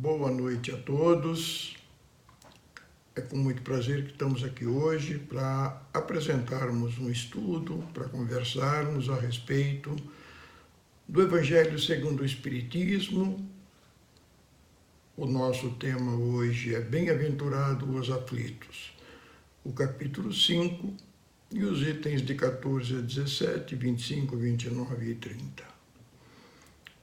Boa noite a todos. É com muito prazer que estamos aqui hoje para apresentarmos um estudo, para conversarmos a respeito do Evangelho segundo o Espiritismo. O nosso tema hoje é Bem-aventurado os aflitos, o capítulo 5 e os itens de 14 a 17, 25, 29 e 30.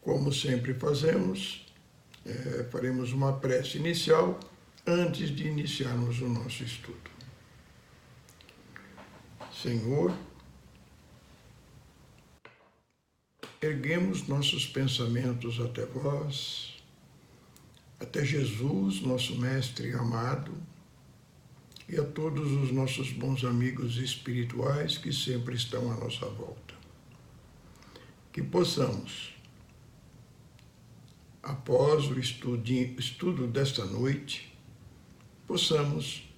Como sempre fazemos, faremos uma prece inicial antes de iniciarmos o nosso estudo. Senhor, erguemos nossos pensamentos até vós, até Jesus, nosso Mestre amado, e a todos os nossos bons amigos espirituais que sempre estão à nossa volta. Que possamos, após o estudo desta noite, possamos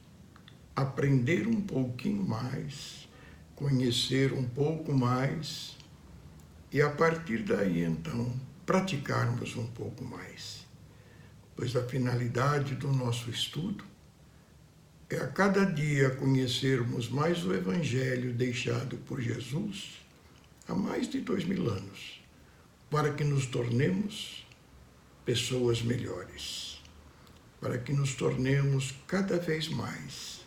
aprender um pouquinho mais, conhecer um pouco mais e, a partir daí, então, praticarmos um pouco mais. Pois a finalidade do nosso estudo é a cada dia conhecermos mais o Evangelho deixado por Jesus há mais de 2000 anos, para que nos tornemos pessoas melhores, para que nos tornemos cada vez mais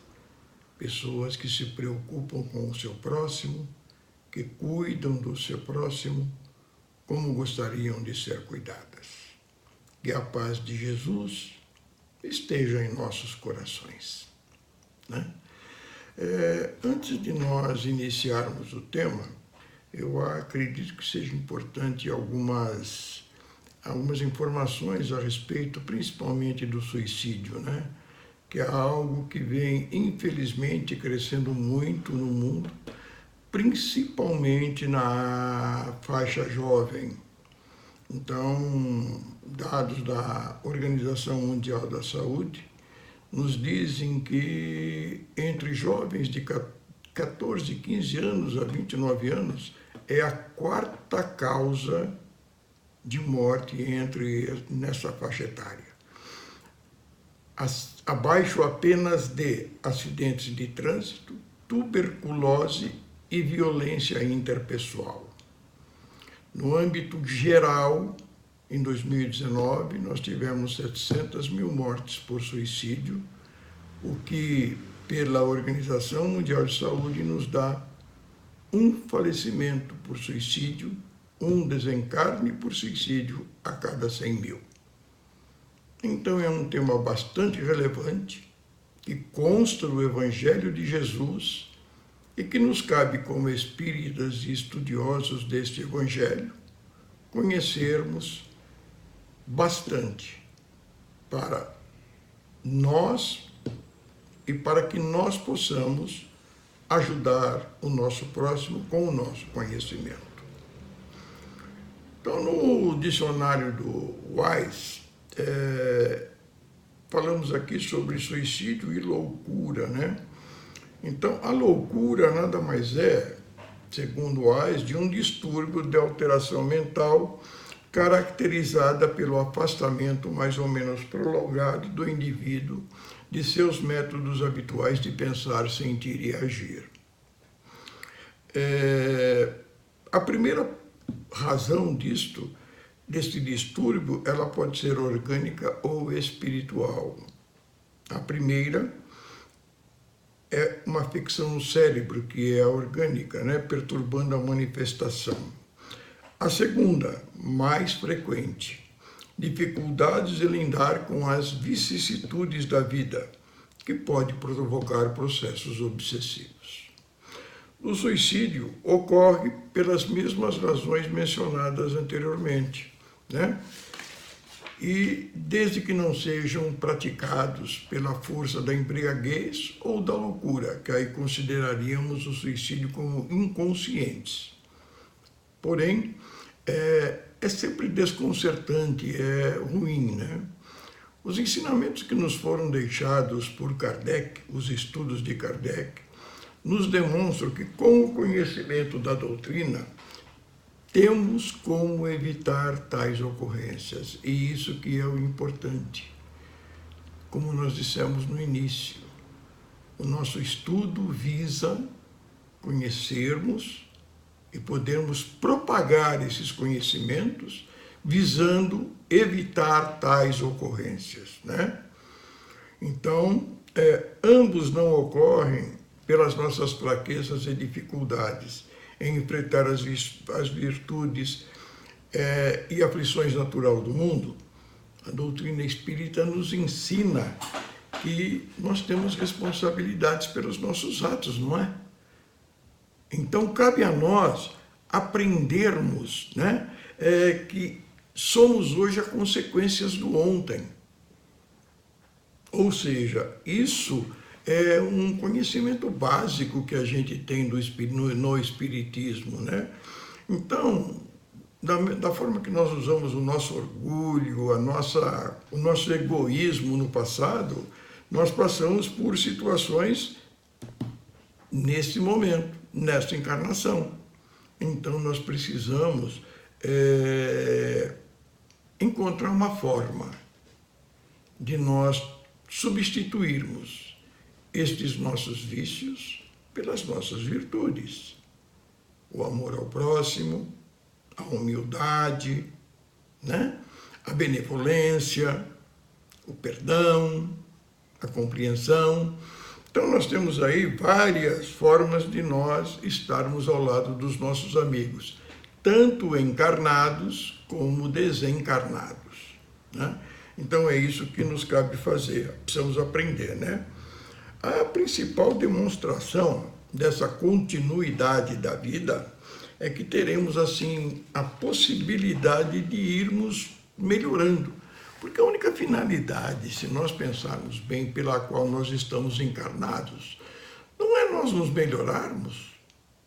pessoas que se preocupam com o seu próximo, que cuidam do seu próximo como gostariam de ser cuidadas. Que a paz de Jesus esteja em nossos corações. Antes de nós iniciarmos o tema, eu acredito que seja importante algumas informações a respeito, principalmente do suicídio, que é algo que vem, infelizmente, crescendo muito no mundo, principalmente na faixa jovem. Então, dados da Organização Mundial da Saúde nos dizem que entre jovens de 14, 15 anos a 29 anos é a quarta causa de morte nessa faixa etária. Abaixo apenas de acidentes de trânsito, tuberculose e violência interpessoal. No âmbito geral, em 2019, nós tivemos 700 mil mortes por suicídio, o que, pela Organização Mundial de Saúde, nos dá um falecimento por suicídio, um desencarne por suicídio a cada 100 mil. Então é um tema bastante relevante, que consta no Evangelho de Jesus e que nos cabe, como espíritas e estudiosos deste Evangelho, conhecermos bastante para nós e para que nós possamos ajudar o nosso próximo com o nosso conhecimento. Então, no dicionário do Wise, falamos aqui sobre suicídio e loucura, Então, a loucura nada mais é, segundo Wise, de um distúrbio de alteração mental caracterizada pelo afastamento mais ou menos prolongado do indivíduo de seus métodos habituais de pensar, sentir e agir. A primeira razão deste distúrbio, ela pode ser orgânica ou espiritual. A primeira é uma afecção no cérebro, que é a orgânica, perturbando a manifestação. A segunda, mais frequente, dificuldades em lidar com as vicissitudes da vida, que pode provocar processos obsessivos. O suicídio ocorre pelas mesmas razões mencionadas anteriormente, E desde que não sejam praticados pela força da embriaguez ou da loucura, que aí consideraríamos o suicídio como inconscientes. Porém, é sempre desconcertante, é ruim, Os ensinamentos que nos foram deixados por Kardec, os estudos de Kardec, nos demonstram que, com o conhecimento da doutrina, temos como evitar tais ocorrências, e isso que é o importante. Como nós dissemos no início, o nosso estudo visa conhecermos e podermos propagar esses conhecimentos, visando evitar tais ocorrências, né? Então, ambos não ocorrem pelas nossas fraquezas e dificuldades em enfrentar as virtudes e aflições natural do mundo. A doutrina espírita nos ensina que nós temos responsabilidades pelos nossos atos, não é? Então, cabe a nós aprendermos, né, que somos hoje as consequências do ontem. Ou seja, isso é um conhecimento básico que a gente tem no Espiritismo, né? Então, da forma que nós usamos o nosso orgulho, o nosso egoísmo no passado, nós passamos por situações nesse momento, nesta encarnação. Então, nós precisamos encontrar uma forma de nós substituirmos estes nossos vícios pelas nossas virtudes. O amor ao próximo, a humildade, né? A benevolência, o perdão, a compreensão. Então, nós temos aí várias formas de nós estarmos ao lado dos nossos amigos, tanto encarnados como desencarnados, né? Então, é isso que nos cabe fazer, precisamos aprender, né? A principal demonstração dessa continuidade da vida é que teremos, assim, a possibilidade de irmos melhorando. Porque a única finalidade, se nós pensarmos bem, pela qual nós estamos encarnados, não é nós nos melhorarmos,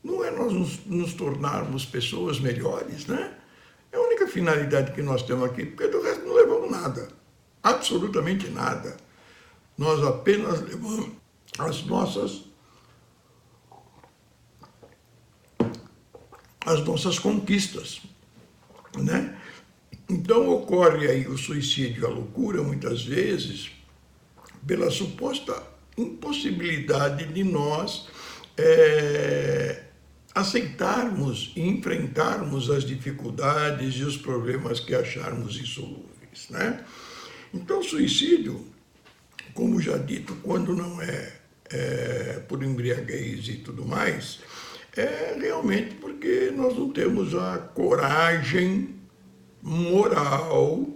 não é nós nos tornarmos pessoas melhores, né? É a única finalidade que nós temos aqui, porque do resto não levamos nada, absolutamente nada. Nós apenas levamos as nossas conquistas, né? Então ocorre aí o suicídio e a loucura, muitas vezes, pela suposta impossibilidade de nós aceitarmos e enfrentarmos as dificuldades e os problemas que acharmos insolúveis, né? Então, o suicídio, como já dito, quando não é por embriaguez e tudo mais, é realmente porque nós não temos a coragem moral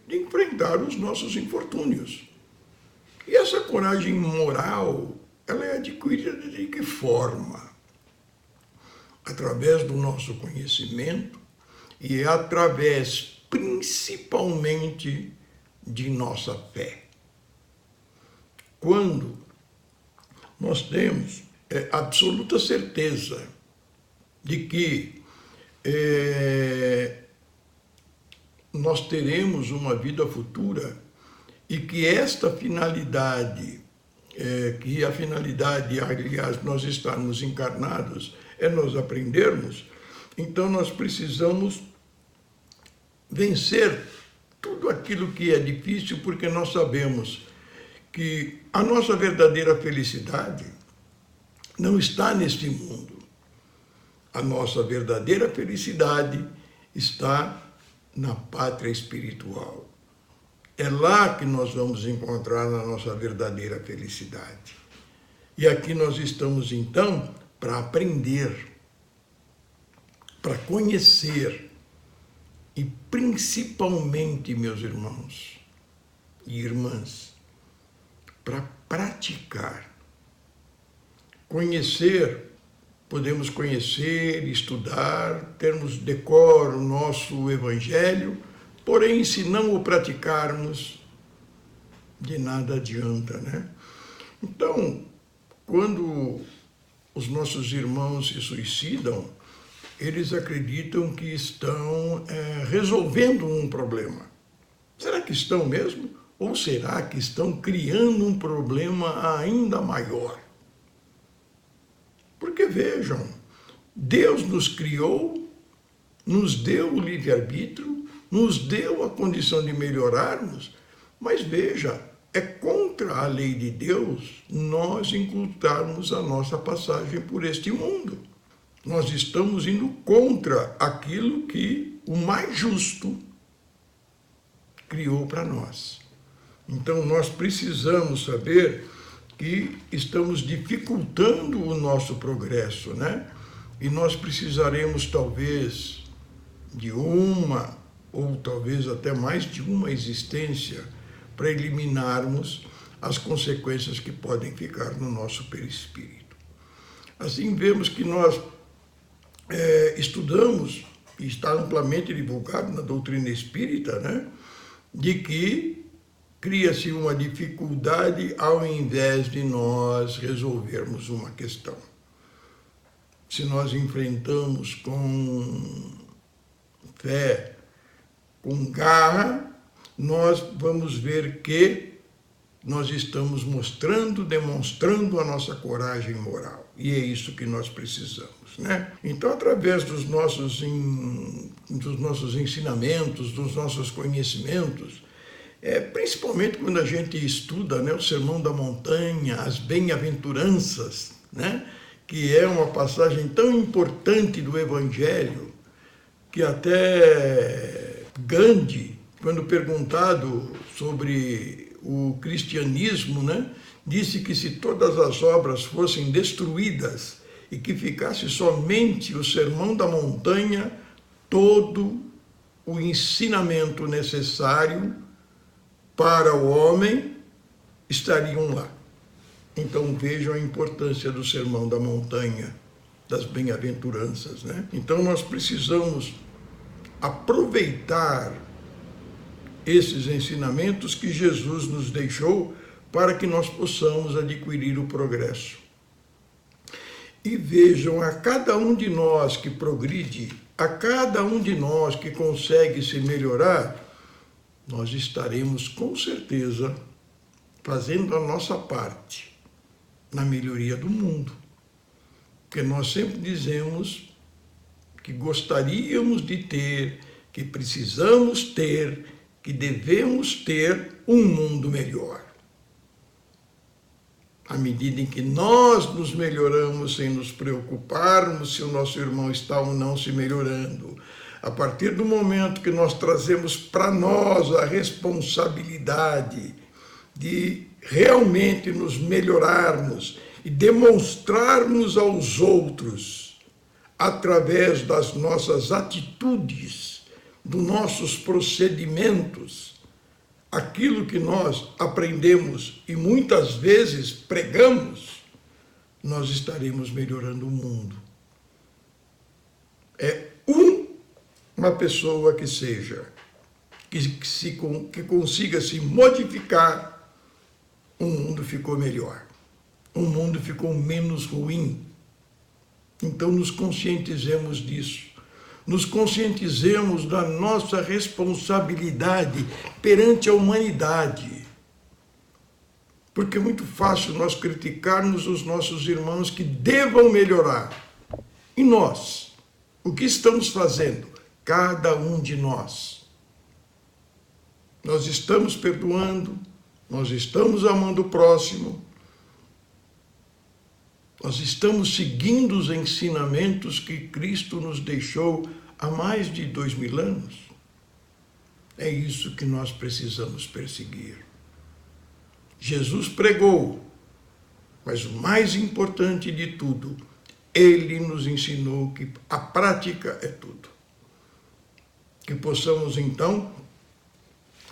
de enfrentar os nossos infortúnios. E essa coragem moral, ela é adquirida de que forma? Através do nosso conhecimento e através, principalmente, de nossa fé. Quando nós temos absoluta certeza de que nós teremos uma vida futura e que esta finalidade, que a finalidade, aliás, nós estarmos encarnados, é nós aprendermos, então nós precisamos vencer tudo aquilo que é difícil, porque nós sabemos que a nossa verdadeira felicidade não está neste mundo. A nossa verdadeira felicidade está na pátria espiritual. É lá que nós vamos encontrar a nossa verdadeira felicidade. E aqui nós estamos, então, para aprender, para conhecer e, principalmente, meus irmãos e irmãs, para praticar. Conhecer, podemos conhecer, estudar, termos decor o nosso evangelho, porém, se não o praticarmos, de nada adianta, né? Então, quando os nossos irmãos se suicidam, eles acreditam que estão resolvendo um problema. Será que estão mesmo? Ou será que estão criando um problema ainda maior? Porque vejam, Deus nos criou nos deu o livre-arbítrio, nos deu a condição de melhorarmos, mas veja, é contra a lei de Deus nós encurtarmos a nossa passagem por este mundo. Nós estamos indo contra aquilo que o mais justo criou para nós. Então nós precisamos saber que estamos dificultando o nosso progresso, né? E nós precisaremos talvez de uma ou talvez até mais de uma existência para eliminarmos as consequências que podem ficar no nosso perispírito. Assim vemos que nós estudamos, e está amplamente divulgado na doutrina espírita, né, de que cria-se uma dificuldade ao invés de nós resolvermos uma questão. Se nós enfrentamos com fé, com garra, nós vamos ver que nós estamos demonstrando a nossa coragem moral. E é isso que nós precisamos, né? Então, através dos nossos ensinamentos, dos nossos conhecimentos, principalmente quando a gente estuda, né, o Sermão da Montanha, as bem-aventuranças, né, que é uma passagem tão importante do Evangelho, que até Gandhi, quando perguntado sobre o cristianismo, né, disse que se todas as obras fossem destruídas e que ficasse somente o Sermão da Montanha, todo o ensinamento necessário para o homem estariam lá. Então vejam a importância do Sermão da Montanha, das bem-aventuranças, né? Então nós precisamos aproveitar esses ensinamentos que Jesus nos deixou para que nós possamos adquirir o progresso. E vejam, a cada um de nós que progride, a cada um de nós que consegue se melhorar, nós estaremos com certeza fazendo a nossa parte na melhoria do mundo. Porque nós sempre dizemos que gostaríamos de ter, que precisamos ter, que devemos ter um mundo melhor. À medida em que nós nos melhoramos sem nos preocuparmos se o nosso irmão está ou não se melhorando, a partir do momento que nós trazemos para nós a responsabilidade de realmente nos melhorarmos e demonstrarmos aos outros, através das nossas atitudes, dos nossos procedimentos, aquilo que nós aprendemos e muitas vezes pregamos, nós estaremos melhorando o mundo. Uma pessoa que seja, que consiga se modificar, o mundo ficou melhor. O mundo ficou menos ruim. Então nos conscientizemos disso. Nos conscientizemos da nossa responsabilidade perante a humanidade. Porque é muito fácil nós criticarmos os nossos irmãos que devam melhorar. E nós? O que estamos fazendo? Cada um de nós. Nós estamos perdoando, nós estamos amando o próximo, nós estamos seguindo os ensinamentos que Cristo nos deixou há mais de 2000 anos. É isso que nós precisamos perseguir. Jesus pregou, mas o mais importante de tudo, ele nos ensinou que a prática é tudo. Que possamos, então,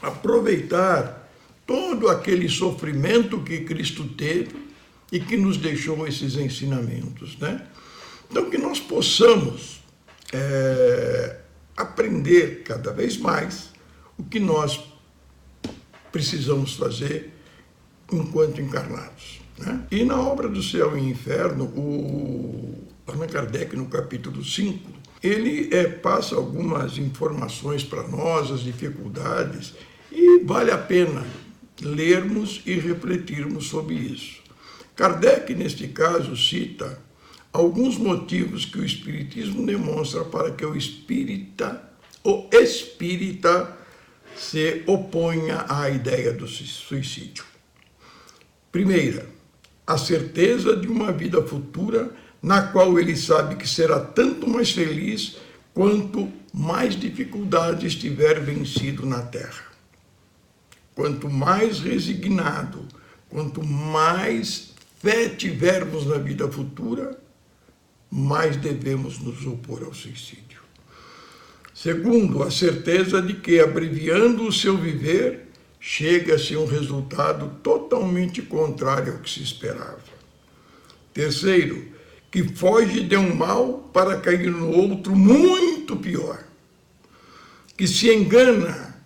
aproveitar todo aquele sofrimento que Cristo teve e que nos deixou esses ensinamentos, né? Então, que nós possamos aprender cada vez mais o que nós precisamos fazer enquanto encarnados, né? E na obra do Céu e Inferno, o Allan Kardec, no capítulo 5, ele passa algumas informações para nós, as dificuldades, e vale a pena lermos e refletirmos sobre isso. Kardec, neste caso, cita alguns motivos que o Espiritismo demonstra para que o espírita se oponha à ideia do suicídio. Primeira, a certeza de uma vida futura na qual ele sabe que será tanto mais feliz quanto mais dificuldades tiver vencido na Terra. Quanto mais resignado, quanto mais fé tivermos na vida futura, mais devemos nos opor ao suicídio. Segundo, a certeza de que, abreviando o seu viver, chega-se a um resultado totalmente contrário ao que se esperava. Terceiro, que foge de um mal para cair no outro muito pior. Que se engana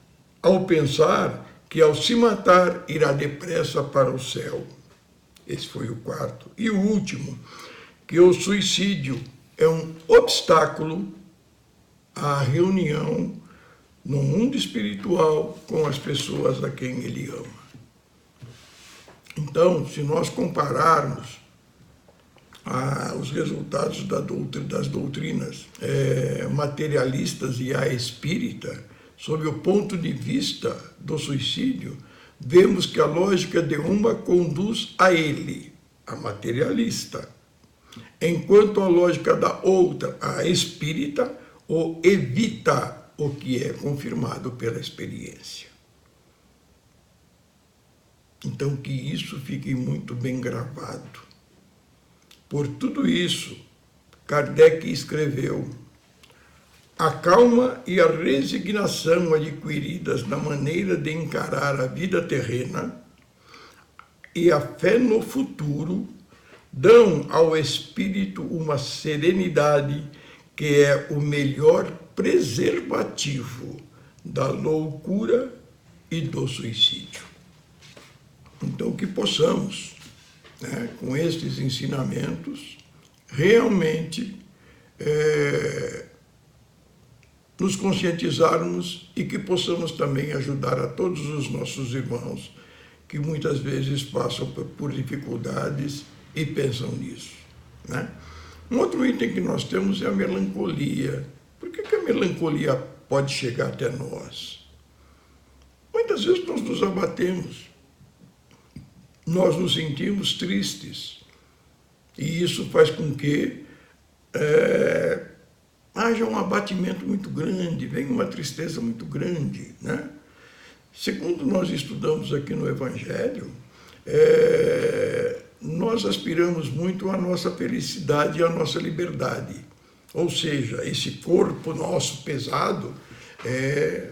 ao pensar que, ao se matar, irá depressa para o céu. Esse foi o quarto. E o último, que o suicídio é um obstáculo à reunião no mundo espiritual com as pessoas a quem ele ama. Então, se nós compararmos os resultados das doutrinas materialistas e a espírita, sob o ponto de vista do suicídio, vemos que a lógica de uma conduz a ele, a materialista, enquanto a lógica da outra, a espírita, o evita, o que é confirmado pela experiência. Então, que isso fique muito bem gravado. Por tudo isso, Kardec escreveu: a calma e a resignação adquiridas na maneira de encarar a vida terrena e a fé no futuro dão ao espírito uma serenidade que é o melhor preservativo da loucura e do suicídio. Então, que possamos, com estes ensinamentos, realmente nos conscientizarmos e que possamos também ajudar a todos os nossos irmãos que muitas vezes passam por dificuldades e pensam nisso. Um outro item que nós temos é a melancolia. Por que a melancolia pode chegar até nós? Muitas vezes nós nos abatemos, nós nos sentimos tristes, e isso faz com que haja um abatimento muito grande, vem uma tristeza muito grande, Segundo nós estudamos aqui no Evangelho, nós aspiramos muito à nossa felicidade e à nossa liberdade. Ou seja, esse corpo nosso pesado,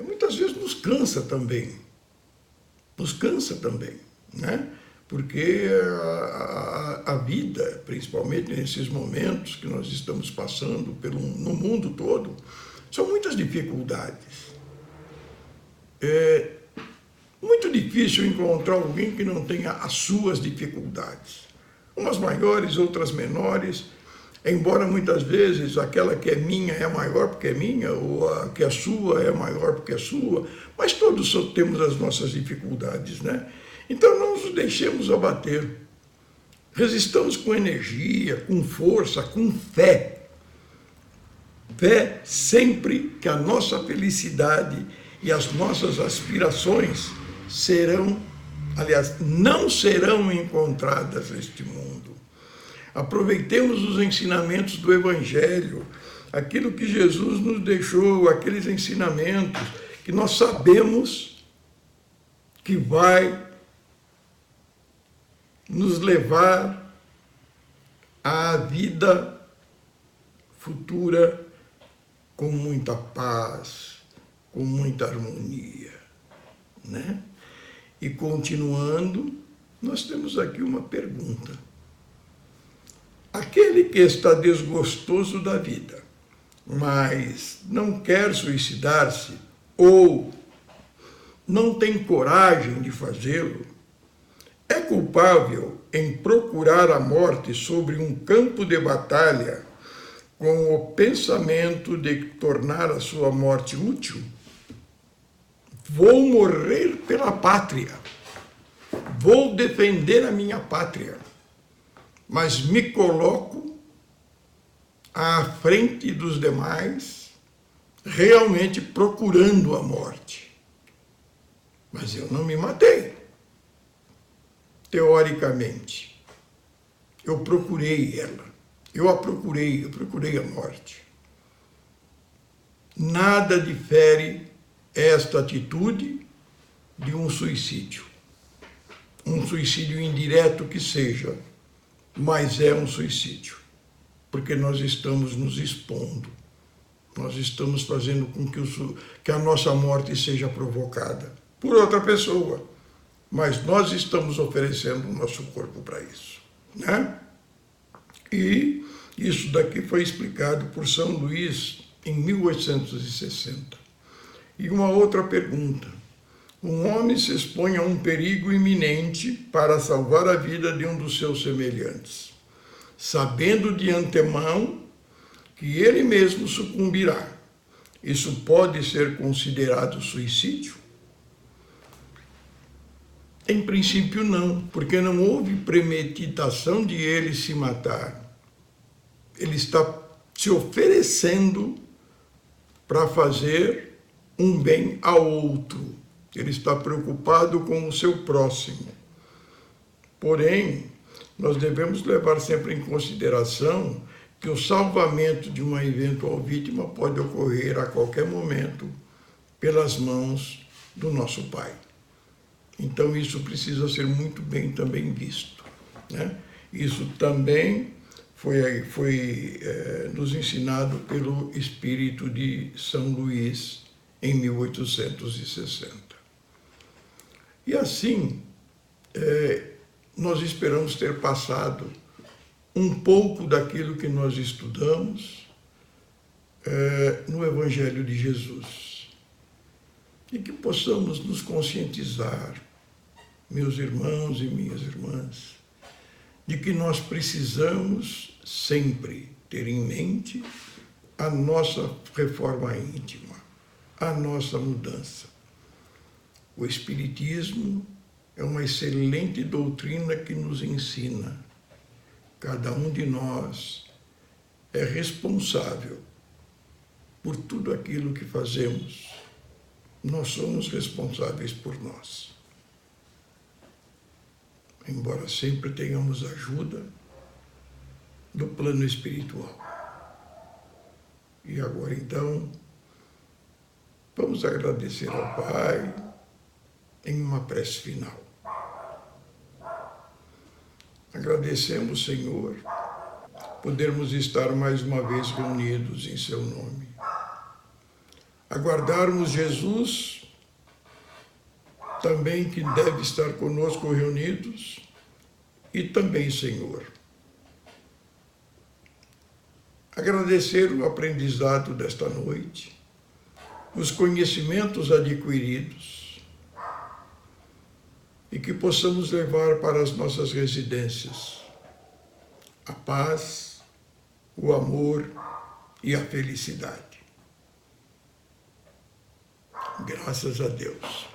muitas vezes nos cansa também. Porque a vida, principalmente nesses momentos que nós estamos passando no mundo todo, são muitas dificuldades. É muito difícil encontrar alguém que não tenha as suas dificuldades. Umas maiores, outras menores, embora muitas vezes aquela que é minha é maior porque é minha, ou a que é sua é maior porque é sua, mas todos temos as nossas dificuldades, Então não nos deixemos abater. Resistamos com energia, com força, com fé. Fé sempre que a nossa felicidade e as nossas aspirações não serão encontradas neste mundo. Aproveitemos os ensinamentos do Evangelho, aquilo que Jesus nos deixou, aqueles ensinamentos que nós sabemos que vai nos levar à vida futura com muita paz, com muita harmonia, E continuando, nós temos aqui uma pergunta. Aquele que está desgostoso da vida, mas não quer suicidar-se ou não tem coragem de fazê-lo, é culpável em procurar a morte sobre um campo de batalha com o pensamento de tornar a sua morte útil? Vou morrer pela pátria, vou defender a minha pátria, mas me coloco à frente dos demais, realmente procurando a morte. Mas eu não me matei. Teoricamente, eu procurei ela. Eu procurei a morte. Nada difere esta atitude de um suicídio. Um suicídio indireto que seja, mas é um suicídio. Porque nós estamos nos expondo. Nós estamos fazendo com que a nossa morte seja provocada por outra pessoa. Mas nós estamos oferecendo o nosso corpo para isso, né? E isso daqui foi explicado por São Luís em 1860. E uma outra pergunta. Um homem se expõe a um perigo iminente para salvar a vida de um dos seus semelhantes, sabendo de antemão que ele mesmo sucumbirá. Isso pode ser considerado suicídio? Em princípio não, porque não houve premeditação de ele se matar. Ele está se oferecendo para fazer um bem a outro. Ele está preocupado com o seu próximo. Porém, nós devemos levar sempre em consideração que o salvamento de uma eventual vítima pode ocorrer a qualquer momento pelas mãos do nosso Pai. Então isso precisa ser muito bem também visto, né? Isso também foi nos ensinado pelo espírito de São Luís em 1860. E assim, nós esperamos ter passado um pouco daquilo que nós estudamos no Evangelho de Jesus. E que possamos nos conscientizar, meus irmãos e minhas irmãs, de que nós precisamos sempre ter em mente a nossa reforma íntima, a nossa mudança. O Espiritismo é uma excelente doutrina que nos ensina. Cada um de nós é responsável por tudo aquilo que fazemos. Nós somos responsáveis por nós. Embora sempre tenhamos ajuda do plano espiritual. E agora, então, vamos agradecer ao Pai em uma prece final. Agradecemos, Senhor, podermos estar mais uma vez reunidos em Seu nome. Aguardarmos Jesus, também que deve estar conosco reunidos, e também, Senhor, agradecer o aprendizado desta noite, os conhecimentos adquiridos, e que possamos levar para as nossas residências a paz, o amor e a felicidade. Graças a Deus.